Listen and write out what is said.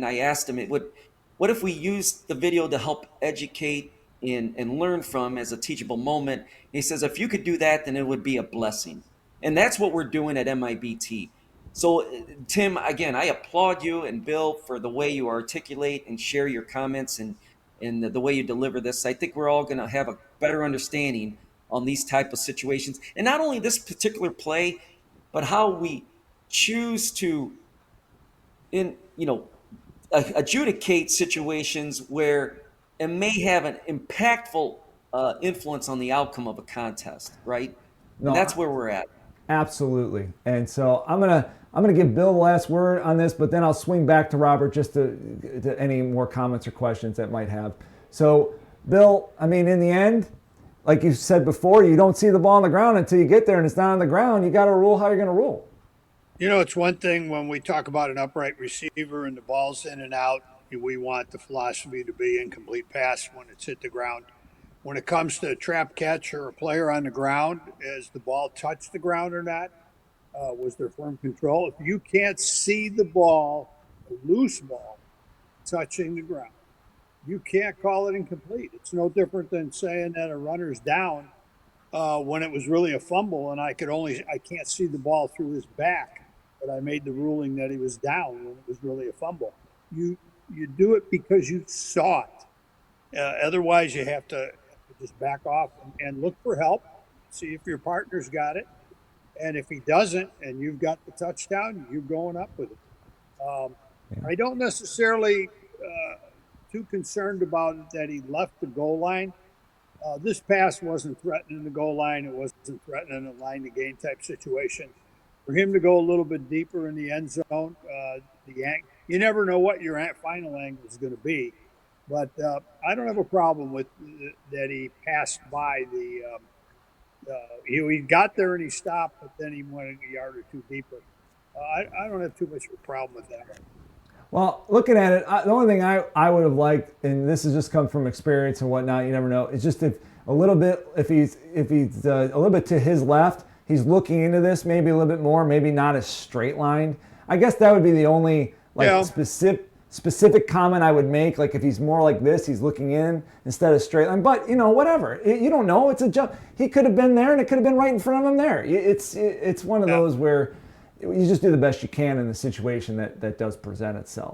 and I asked him, what if we use the video to help educate and learn from as a teachable moment? And he says, if you could do that, then it would be a blessing. And that's what we're doing at MIBT. So, Tim, again, I applaud you and Bill for the way you articulate and share your comments and the way you deliver this. I think we're all going to have a better understanding on these type of situations, and not only this particular play, but how we choose to in adjudicate situations where it may have an impactful influence on the outcome of a contest, right? And No, that's where we're at. absolutely. And so I'm gonna give Bill the last word on this, but then I'll swing back to Robert just to any more comments or questions that might have. So, Bill, I mean, in the end, like you said before, you don't see the ball on the ground until you get there, and it's not on the ground. You got to rule how you're going to rule. It's one thing when we talk about an upright receiver and the ball's in and out, we want the philosophy to be incomplete pass when it's hit the ground. When it comes to a trap catch or a player on the ground, as the ball touched the ground or not, was there firm control? If you can't see the ball, a loose ball, touching the ground, you can't call it incomplete. It's no different than saying that a runner's down when it was really a fumble and I can't see the ball through his back, but I made the ruling that he was down when it was really a fumble. You do it because you saw it. Otherwise, you have to just back off and look for help, see if your partner's got it, and if he doesn't, and you've got the touchdown, you're going up with it. Um, I don't necessarily too concerned about it that he left the goal line. This pass wasn't threatening the goal line. It wasn't threatening a line to gain type situation. For him to go a little bit deeper in the end zone, you never know what your final angle is going to be. But I don't have a problem with that he passed by the. He got there and he stopped, but then he went a yard or two deeper. I don't have too much of a problem with that. Well, looking at it, the only thing I would have liked, and this has just come from experience and whatnot, you never know, is just if a little bit, if he's a little bit to his left, he's looking into this maybe a little bit more, maybe not as straight lined. I guess that would be the only specific comment I would make. Like if he's more like this, he's looking in instead of straight line. But whatever. You don't know. It's a jump. He could have been there, and it could have been right in front of him there. It's one of those where you just do the best you can in the situation that does present itself.